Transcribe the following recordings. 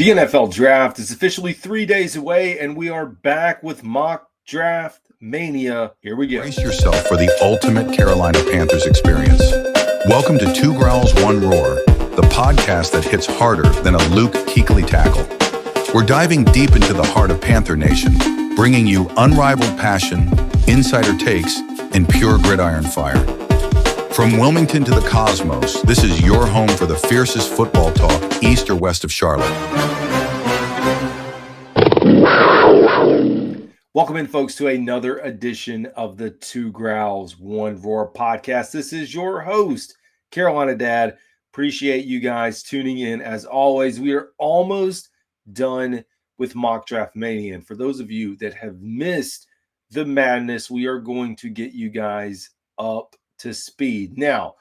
The NFL draft is officially 3 days away, and we are back with mock draft mania. Here we go. Brace yourself for the ultimate Carolina Panthers experience. Welcome to Two Growls, One Roar, the podcast that hits harder than a Luke Kuechly tackle. We're diving deep into the heart of Panther Nation, bringing you unrivaled passion, insider takes, and pure gridiron fire. From Wilmington to the cosmos, this is your home for the fiercest football talk east or west of Charlotte. Welcome in, folks, to another edition of the Two Growls, One Roar podcast. This is your host, Carolina Dad. Appreciate you guys tuning in. As always, we are almost done with Mock Draft Mania. And for those of you that have missed the madness, we are going to get you guys up to speed. Now,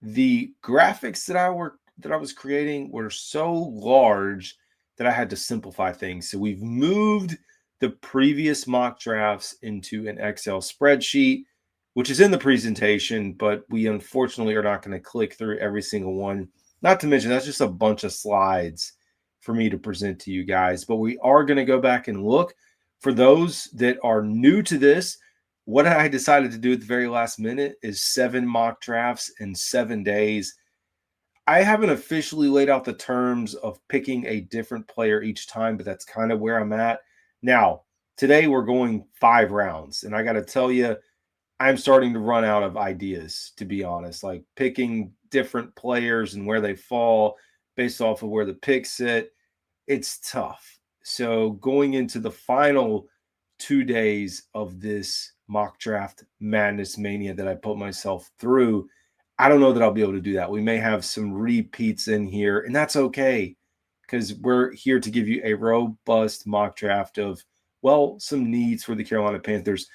the graphics that I was creating were so large that I had to simplify things. So we've moved the previous mock drafts into an Excel spreadsheet, which is in the presentation, but we unfortunately are not going to click through every single one. Not to mention, that's just a bunch of slides for me to present to you guys. But we are going to go back and look. For those that are new to this, what I decided to do at the very last minute is 7 mock drafts in 7 days. I haven't officially laid out the terms of picking a different player each time, but that's kind of where I'm at. Now, today we're going 5 rounds, and I got to tell you, I'm starting to run out of ideas, to be honest. Like picking different players and where they fall based off of where the picks sit, it's tough. So going into the final 2 days of this mock draft madness mania that I put myself through, I don't know that I'll be able to do that. We may have some repeats in here, and that's okay, because we're here to give you a robust mock draft of, well, some needs for the Carolina Panthers.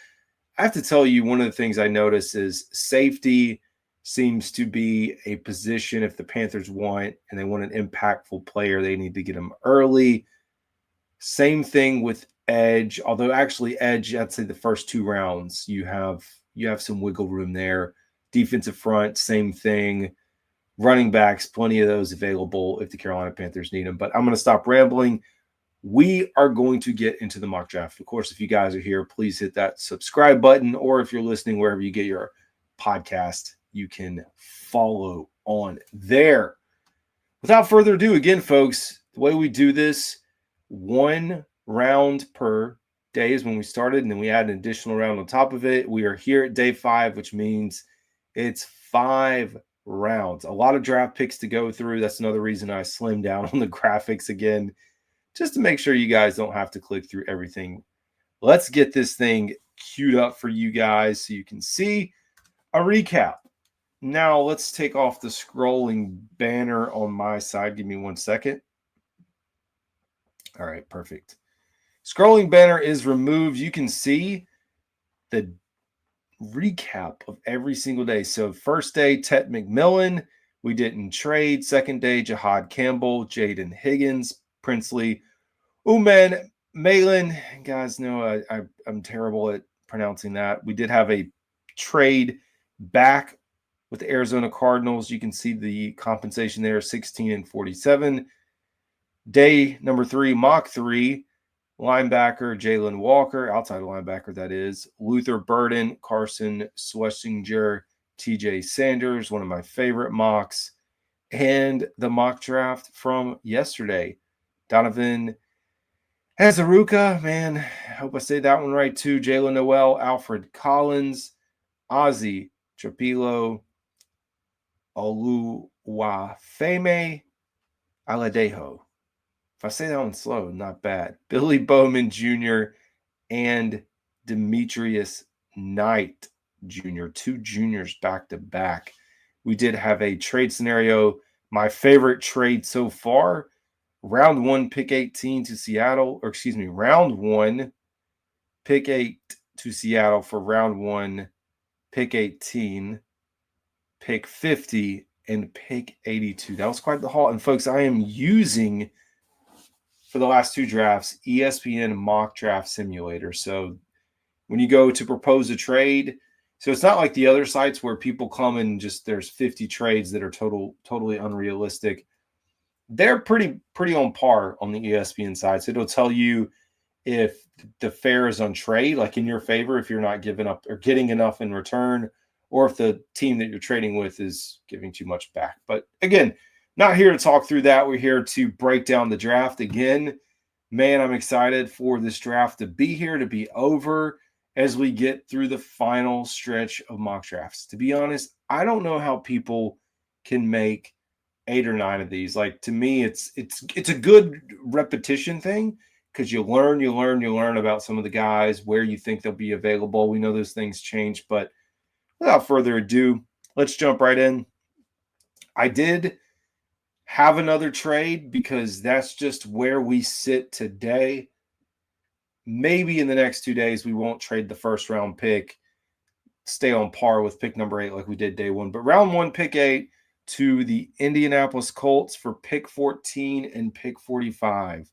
I have to tell you, one of the things I notice is safety seems to be a position if the Panthers want, and they want an impactful player, they need to get them early. Same thing with edge, although actually edge, I'd say the first 2 rounds, you have some wiggle room there. Defensive front, same thing. Running backs, plenty of those available if the Carolina Panthers need them. But I'm going to stop rambling. We are going to get into the mock draft. Of course, if you guys are here, please hit that subscribe button, or if you're listening wherever you get your podcast, you can follow on there. Without further ado, again, folks, the way we do this, 1 round per day is when we started, and then we add an additional round on top of it. We are here at day 5, which means it's 5 rounds. A lot of draft picks to go through. That's another reason I slimmed down on the graphics again, just to make sure you guys don't have to click through everything. Let's get this thing queued up for you guys so you can see a recap. Now let's take off the scrolling banner on my side. Give me 1 second. All right, perfect. Scrolling banner is removed. You can see the recap of every single day. So first day, Ted McMillan. We didn't trade. Second day, Jahad Campbell, Jaden Higgins, Princely, Uman Malin. Guys know I'm terrible at pronouncing that. We did have a trade back with the Arizona Cardinals. You can see the compensation there, 16 and 47. Day number 3, mock 3. Linebacker, Jalen Walker, outside linebacker, that is. Luther Burden, Carson Schlesinger, TJ Sanders, one of my favorite mocks. And the mock draft from yesterday, Donovan Hazaruka, man, I hope I say that one right too. Jalen Noel, Alfred Collins, Ozzy Trapilo, Oluwafemi Aladejo. If I say that one slow, not bad. Billy Bowman Jr. and Demetrius Knight Jr., 2 juniors back to back. We did have a trade scenario. My favorite trade so far, round 1, pick 18 to Seattle, or excuse me, round 1, pick 8 to Seattle for round 1, pick 18, pick 50, and pick 82. That was quite the haul. And folks, I am using, for the last 2 drafts, ESPN Mock Draft Simulator. So when you go to propose a trade, so it's not like the other sites where people come and just there's 50 trades that are totally unrealistic. they're pretty on par on the ESPN side. So it'll tell you if the fair is on trade, like in your favor, if you're not giving up or getting enough in return, or if the team that you're trading with is giving too much back. But again, not here to talk through that. We're here to break down the draft again. Man, I'm excited for this draft to be here, to be over as we get through the final stretch of mock drafts. To be honest, I don't know how people can make 8 or 9 of these. Like, to me, it's a good repetition thing because you learn about some of the guys, where you think they'll be available. We know those things change, but without further ado, let's jump right in. I did have another trade because that's just where we sit today. Maybe in the next 2 days, we won't trade the first round pick, stay on par with pick number 8 like we did day 1. But round 1, pick 8 to the Indianapolis Colts for pick 14 and pick 45.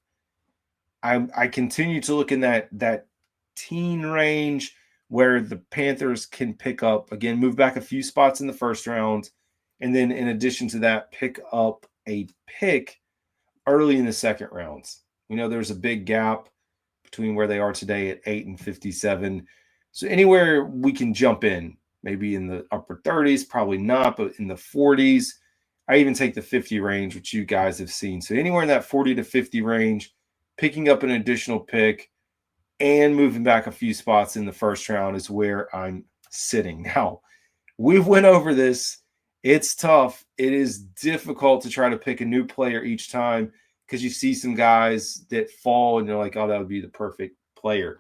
I continue to look in that teen range where the Panthers can pick up, again, move back a few spots in the first round, and then in addition to that, pick up a pick early in the second rounds. We know there's a big gap between where they are today at 8 and 57. So anywhere we can jump in, maybe in the upper 30s, probably not, but in the 40s. I even take the 50 range, which you guys have seen. So anywhere in that 40 to 50 range, picking up an additional pick and moving back a few spots in the first round is where I'm sitting. Now, we've went over this. It's tough. It is difficult to try to pick a new player each time because you see some guys that fall and you're like, oh, that would be the perfect player.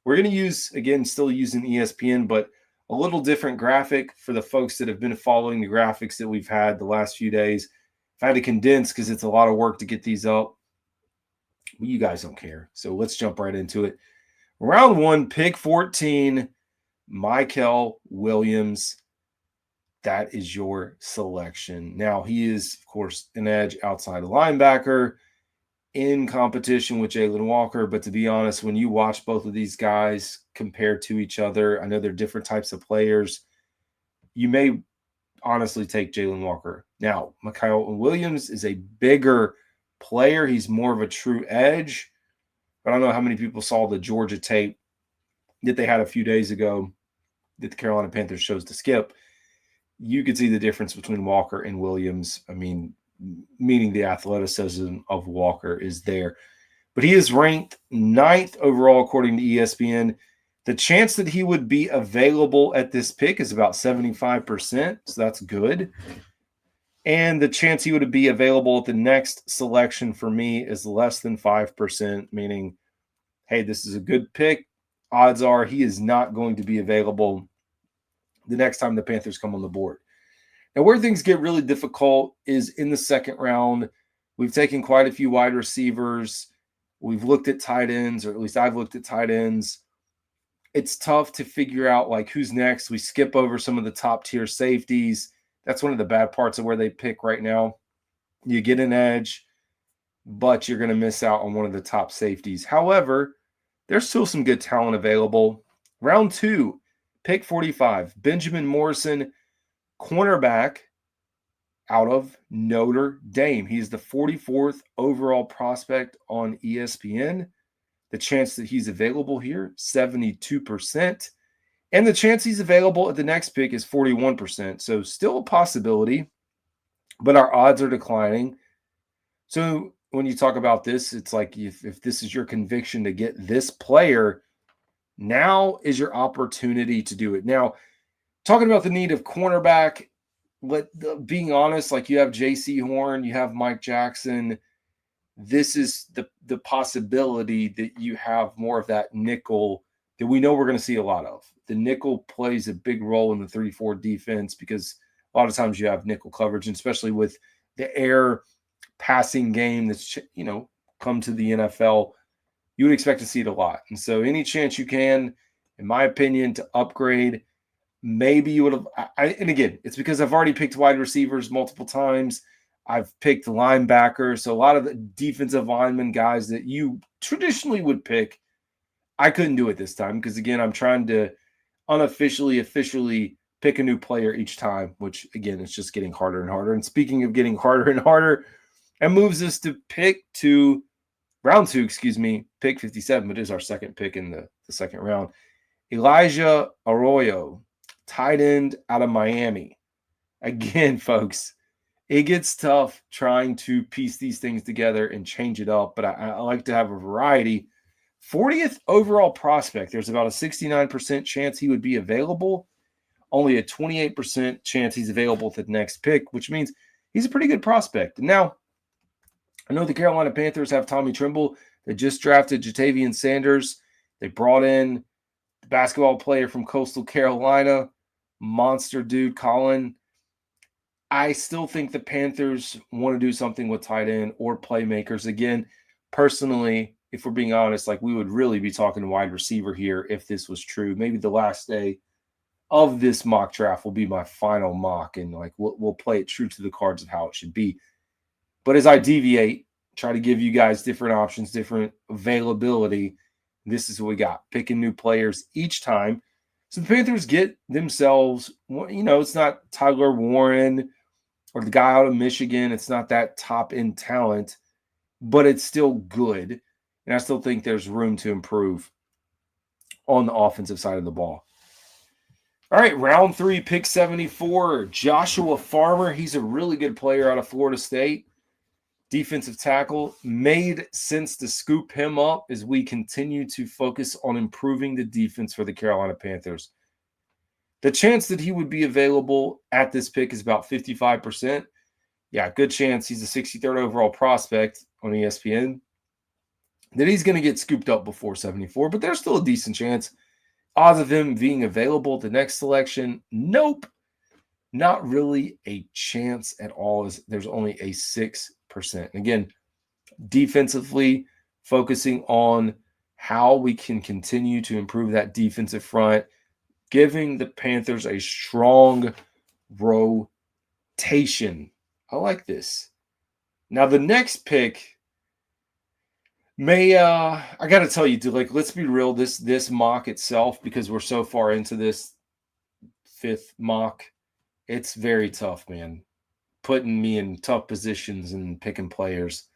We're going to use, again, still using ESPN, but a little different graphic for the folks that have been following the graphics that we've had the last few days. If I had to condense, because it's a lot of work to get these up, you guys don't care. So let's jump right into it. Round 1, pick 14, Mykel Williams. That is your selection. Now, he is, of course, an edge outside linebacker in competition with Jalen Walker. But to be honest, when you watch both of these guys compared to each other, I know they're different types of players. You may honestly take Jalen Walker. Now, Mykel Williams is a bigger player. He's more of a true edge. But I don't know how many people saw the Georgia tape that they had a few days ago that the Carolina Panthers chose to skip. You could see the difference between Walker and Williams. I mean, meaning the athleticism of Walker is there. But he is ranked 9th overall according to ESPN. The chance that he would be available at this pick is about 75%, so that's good. And the chance he would be available at the next selection for me is less than 5%, meaning, hey, this is a good pick. Odds are he is not going to be available the next time the Panthers come on the board. Now, where things get really difficult is in the second round. We've taken quite a few wide receivers. We've looked at tight ends, or at least I've looked at tight ends. It's tough to figure out, like, who's next. We skip over some of the top-tier safeties. That's one of the bad parts of where they pick right now. You get an edge, but you're going to miss out on one of the top safeties. However, there's still some good talent available. Round 2, pick 45, Benjamin Morrison, cornerback out of Notre Dame. He's the 44th overall prospect on ESPN. The chance that he's available here, 72%. And the chance he's available at the next pick is 41%. So still a possibility, but our odds are declining. So when you talk about this, it's like if this is your conviction to get this player, now is your opportunity to do it. Now, talking about the need of cornerback, being honest, like you have J.C. Horn, you have Mike Jackson. This is the possibility that you have more of that nickel that we know we're going to see a lot of. The nickel plays a big role in the 3-4 defense because a lot of times you have nickel coverage, and especially with the air passing game that's, come to the NFL, you would expect to see it a lot. And so any chance you can, in my opinion, to upgrade, maybe you would have. And again, it's because I've already picked wide receivers multiple times. I've picked linebackers. So a lot of the defensive lineman guys that you traditionally would pick, I couldn't do it this time because, again, I'm trying to officially pick a new player each time, which, again, it's just getting harder and harder. And speaking of getting harder and harder, and moves us to round 2, pick 57, but it is our second pick in the second round. Elijah Arroyo, tight end out of Miami. Again, folks, it gets tough trying to piece these things together and change it up, but I like to have a variety. 40th overall prospect. There's about a 69% chance he would be available. Only a 28% chance he's available at the next pick, which means he's a pretty good prospect. Now, I know the Carolina Panthers have Tommy Tremble. They just drafted Jatavian Sanders. They brought in the basketball player from Coastal Carolina, monster dude, Colin. I still think the Panthers want to do something with tight end or playmakers. Again, personally, if we're being honest, like we would really be talking wide receiver here if this was true. Maybe the last day of this mock draft will be my final mock, and like we'll play it true to the cards of how it should be. But as I deviate, try to give you guys different options, different availability, this is what we got. Picking new players each time. So the Panthers get themselves, it's not Tyler Warren or the guy out of Michigan. It's not that top-end talent, but it's still good. And I still think there's room to improve on the offensive side of the ball. All right, round 3, pick 74, Joshua Farmer. He's a really good player out of Florida State. Defensive tackle, made sense to scoop him up as we continue to focus on improving the defense for the Carolina Panthers. The chance that he would be available at this pick is about 55%. Yeah, good chance. He's a 63rd overall prospect on ESPN. That he's going to get scooped up before 74, but there's still a decent chance. Odds of him being available at the next selection, nope. Not really a chance at all. There's only a 6%. Again, defensively, focusing on how we can continue to improve that defensive front, giving the Panthers a strong rotation. I like this. Now, the next pick I got to tell you, dude, like, let's be real, this mock itself, because we're so far into this 5th mock, it's very tough, man. Putting me in tough positions and picking players.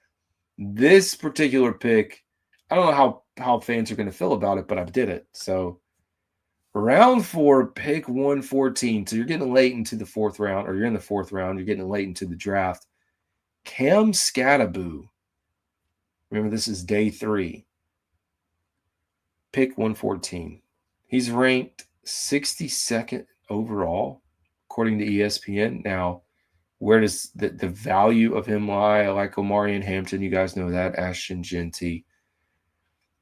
This particular pick, I don't know how fans are going to feel about it, but I did it. So round 4, pick 114. So you're getting late into the 4th round, or you're in the 4th round. You're getting late into the draft. Cam Skattebo. Remember, this is day 3. Pick 114. He's ranked 62nd overall, according to ESPN. Now, where does the value of him lie? I like Omarion Hampton. You guys know that. Ashton Genty.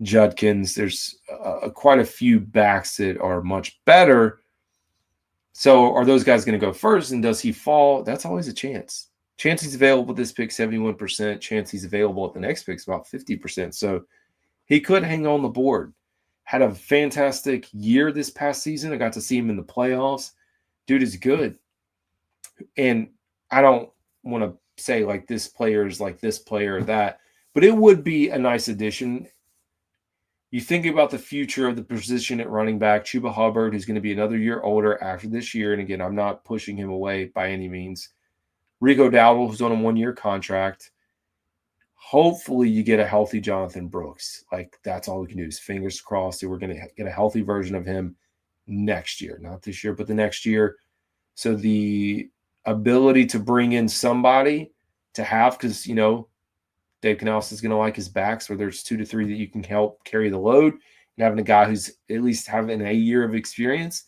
Judkins. There's quite a few backs that are much better. So are those guys going to go first? And does he fall? That's always a chance. Chance he's available at this pick, 71%. Chance he's available at the next pick is about 50%. So he could hang on the board. Had a fantastic year this past season. I got to see him in the playoffs. Dude is good. And I don't want to say like this player is like this player or that, but it would be a nice addition. You think about the future of the position at running back, Chuba Hubbard, who's going to be another year older after this year. And again, I'm not pushing him away by any means. Rico Dowdle, who's on a 1-year contract. Hopefully you get a healthy Jonathan Brooks. Like, that's all we can do is fingers crossed that we're going to get a healthy version of him next year. Not this year, but the next year. So the ability to bring in somebody to have, because, Dave Canales is going to like his backs, where there's 2 to 3 that you can help carry the load, and having a guy who's at least having a year of experience,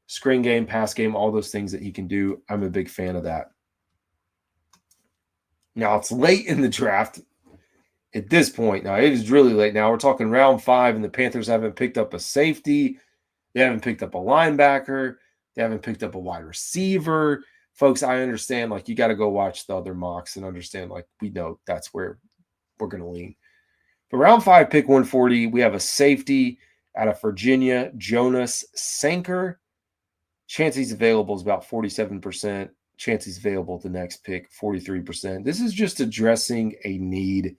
screen game, pass game, all those things that he can do. I'm a big fan of that. Now, it's late in the draft at this point. Now, it is really late now. We're talking round 5, and the Panthers haven't picked up a safety. They haven't picked up a linebacker. They haven't picked up a wide receiver. Folks, I understand, like, you got to go watch the other mocks and understand, like, we know that's where we're going to lean. But round 5, pick 140, we have a safety out of Virginia, Jonas Sanker. Chance he's available is about 47%. Chance he's available at the next pick, 43%. This is just addressing a need.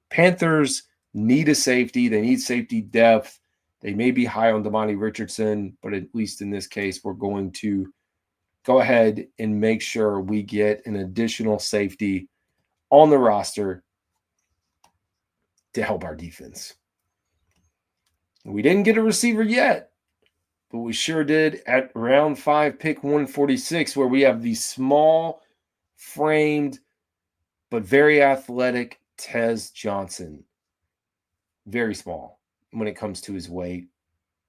Panthers need a safety. They need safety depth. They may be high on Damani Richardson, but at least in this case, we're going to go ahead and make sure we get an additional safety on the roster to help our defense. We didn't get a receiver yet, but we sure did at round 5, pick 146, where we have the small framed but very athletic Tez Johnson. Very small when it comes to his weight,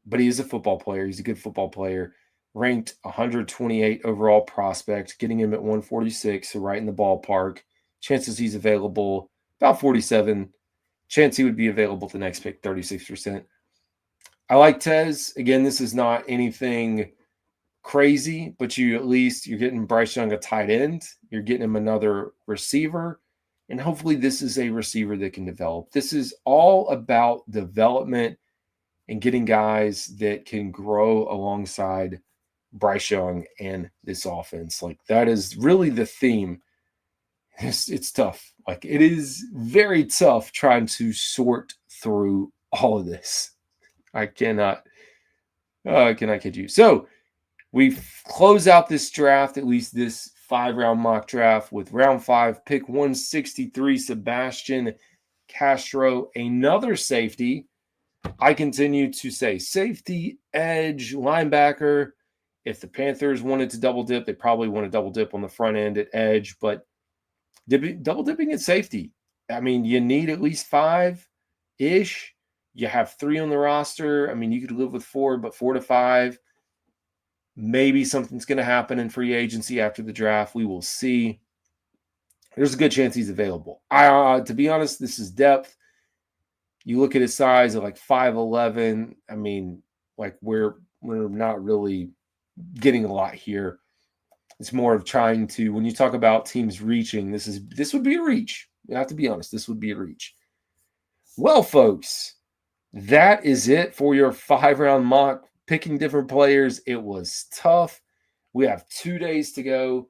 but he is a football player. He's a good football player. Ranked 128 overall prospect, getting him at 146, so right in the ballpark. Chances he's available, about 47. Chance he would be available at the next pick, 36%. I like Tez. Again, this is not anything crazy, but you're getting Bryce Young a tight end. You're getting him another receiver. And hopefully this is a receiver that can develop. This is all about development and getting guys that can grow alongside Bryce Young and this offense. Like, that is really the theme. It's tough. Like, it is very tough trying to sort through all of this. I cannot kid you. So we close out this draft, at least this 5-round mock draft, with round 5, pick 163, Sebastian Castro, another safety. I continue to say safety, edge, linebacker. If the Panthers wanted to double dip, they probably want to double dip on the front end at edge, but double dipping at safety. I mean, you need at least 5-ish. You have 3 on the roster. I mean, you could live with 4, but 4 to 5. Maybe something's going to happen in free agency after the draft. We will see. There's a good chance he's available. To be honest, this is depth. You look at his size of like 5'11". I mean, like we're not really getting a lot here. It's more of trying to, when you talk about teams reaching, this would be a reach. You have to be honest. This would be a reach. Well, folks, that is it for your 5-round mock. Picking different players, it was tough. We have 2 days to go.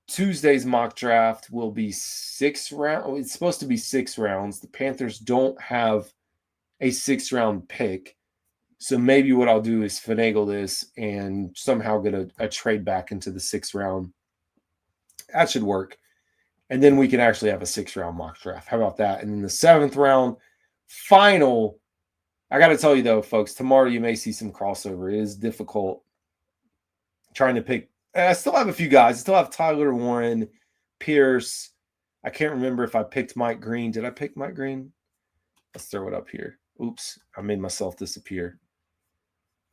Tuesday's mock draft will be 6 rounds. It's supposed to be 6 rounds. The Panthers don't have a 6-round pick. So maybe what I'll do is finagle this and somehow get a trade back into the 6th round. That should work. And then we can actually have a 6-round mock draft. How about that? And then the 7th round, final. I got to tell you, though, folks, tomorrow you may see some crossover. It is difficult trying to pick. I still have a few guys. I still have Tyler Warren, Pierce. I can't remember if I picked Mike Green. Did I pick Mike Green? Let's throw it up here. Oops, I made myself disappear.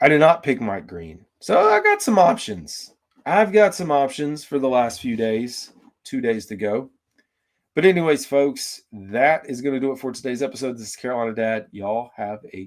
I did not pick Mike Green. So I got some options. I've got some options for the last few days. 2 days to go. But anyways, folks, that is going to do it for today's episode. This is Carolina Dad. Y'all have a